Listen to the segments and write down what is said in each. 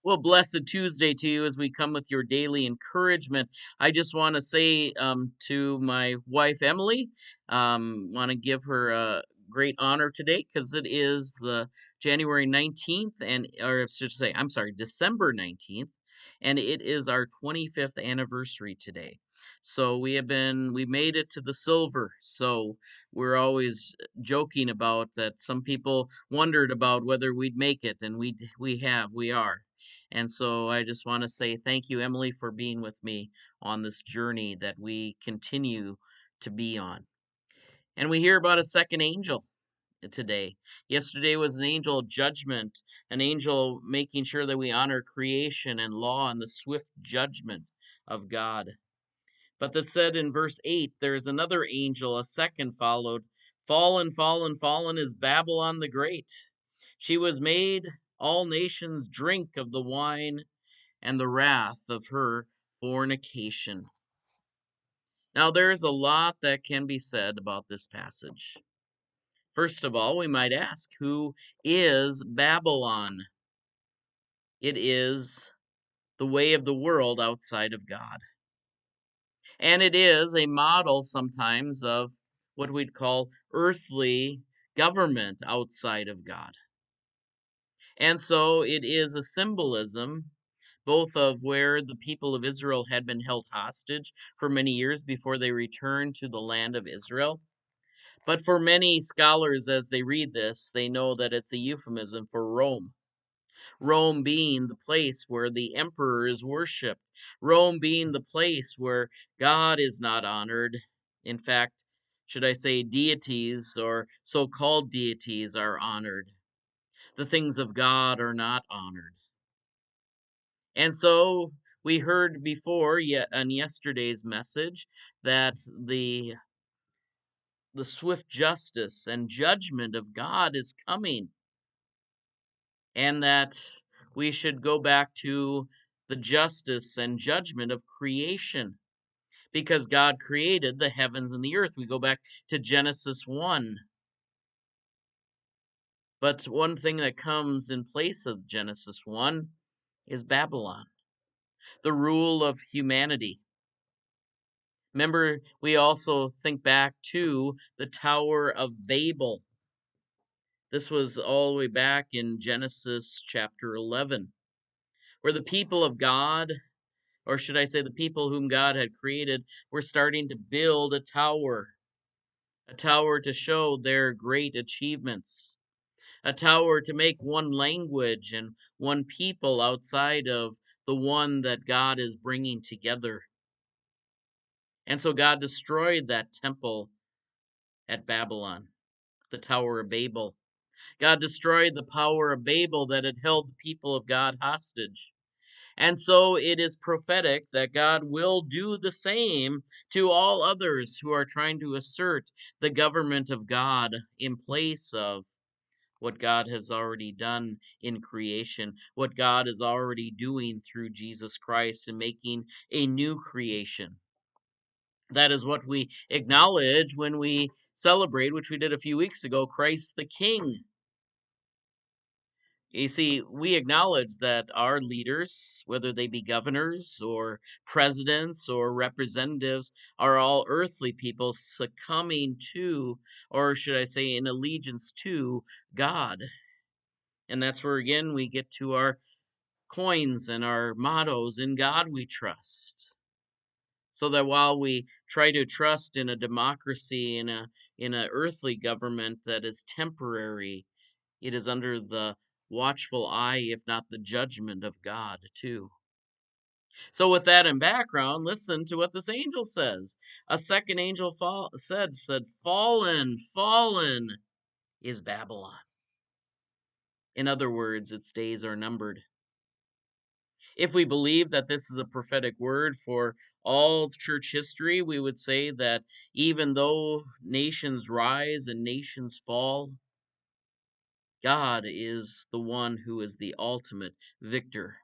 Well, blessed Tuesday to you as we come with your daily encouragement. I just want to say to my wife, Emily, want to give her a great honor today because it is January 19th, or I should say, I'm sorry, December 19th, and it is our 25th anniversary today. So we made it to the silver. So we're always joking about that. Some people wondered about whether we'd make it, and we are. And so I just want to say thank you, Emily, for being with me on this journey that we continue to be on. And we hear about a second angel today. Yesterday was an angel of judgment, an angel making sure that we honor creation and law and the swift judgment of God. But that said in verse 8, there is another angel, a second followed. Fallen, fallen, fallen is Babylon the Great. She was made all nations drink of the wine and the wrath of her fornication. Now, there's a lot that can be said about this passage. First of all, we might ask, who is Babylon? It is the way of the world outside of God. And it is a model sometimes of what we'd call earthly government outside of God. And so it is a symbolism both of where the people of Israel had been held hostage for many years before they returned to the land of Israel. But for many scholars, as they read this, they know that it's a euphemism for Rome. Rome being the place where the emperor is worshipped, Rome being the place where God is not honored. In fact, should I say deities or so called deities are honored? The things of God are not honored. And so we heard before yet on yesterday's message that the swift justice and judgment of God is coming, and that we should go back to the justice and judgment of creation because God created the heavens and the earth. We go back to Genesis 1. But one thing that comes in place of Genesis 1 is Babylon, the rule of humanity. Remember, we also think back to the Tower of Babel. This was all the way back in Genesis chapter 11, where the people of God, or should I say the people whom God had created, were starting to build a tower to show their great achievements, a tower to make one language and one people outside of the one that God is bringing together. And so God destroyed that temple at Babylon, the Tower of Babel. God destroyed the power of Babel that had held the people of God hostage. And so it is prophetic that God will do the same to all others who are trying to assert the government of God in place of what God has already done in creation, what God is already doing through Jesus Christ and making a new creation. That is what we acknowledge when we celebrate, which we did a few weeks ago, Christ the King. You see, we acknowledge that our leaders, whether they be governors or presidents or representatives, are all earthly people succumbing to, or should I say, in allegiance to God. And that's where, again, we get to our coins and our mottos: in God we trust. So that while we try to trust in a democracy, in a earthly government that is temporary, it is under the watchful eye, if not the judgment of God, too. So, with that in background, listen to what this angel says. A second angel said, "Fallen, fallen is Babylon." In other words, its days are numbered. If we believe that this is a prophetic word for all of church history, we would say that even though nations rise and nations fall, God is the one who is the ultimate victor.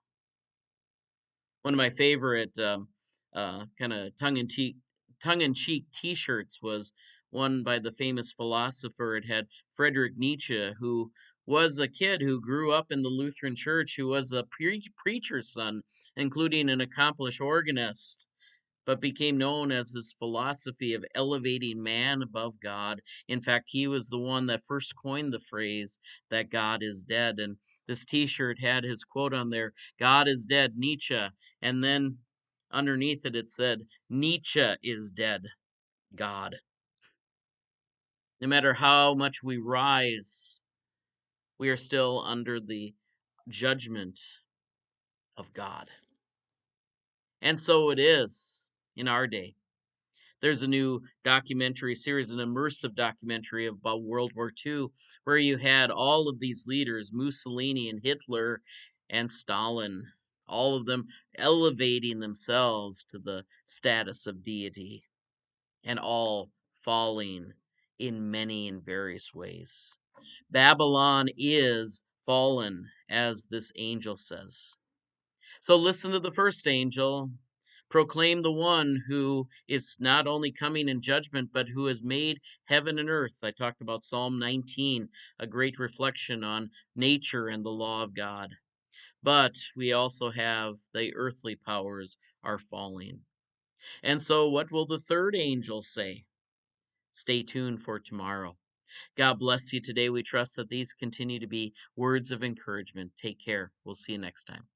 One of my favorite kind of tongue-in-cheek T-shirts was one by the famous philosopher. It had Friedrich Nietzsche, who was a kid who grew up in the Lutheran Church, who was a preacher's son, including an accomplished organist, but became known as his philosophy of elevating man above God. In fact, he was the one that first coined the phrase that God is dead. And this t shirt had his quote on there, God is dead, Nietzsche. And then underneath it, it said, Nietzsche is dead, God. No matter how much we rise, we are still under the judgment of God. And so it is in our day. There's a new documentary series, an immersive documentary about World War II, where you had all of these leaders, Mussolini and Hitler and Stalin, all of them elevating themselves to the status of deity, and all falling in many and various ways. Babylon is fallen, as this angel says. So listen to the first angel. Proclaim the one who is not only coming in judgment, but who has made heaven and earth. I talked about Psalm 19, a great reflection on nature and the law of God. But we also have the earthly powers are falling. And so, what will the third angel say? Stay tuned for tomorrow. God bless you today. We trust that these continue to be words of encouragement. Take care. We'll see you next time.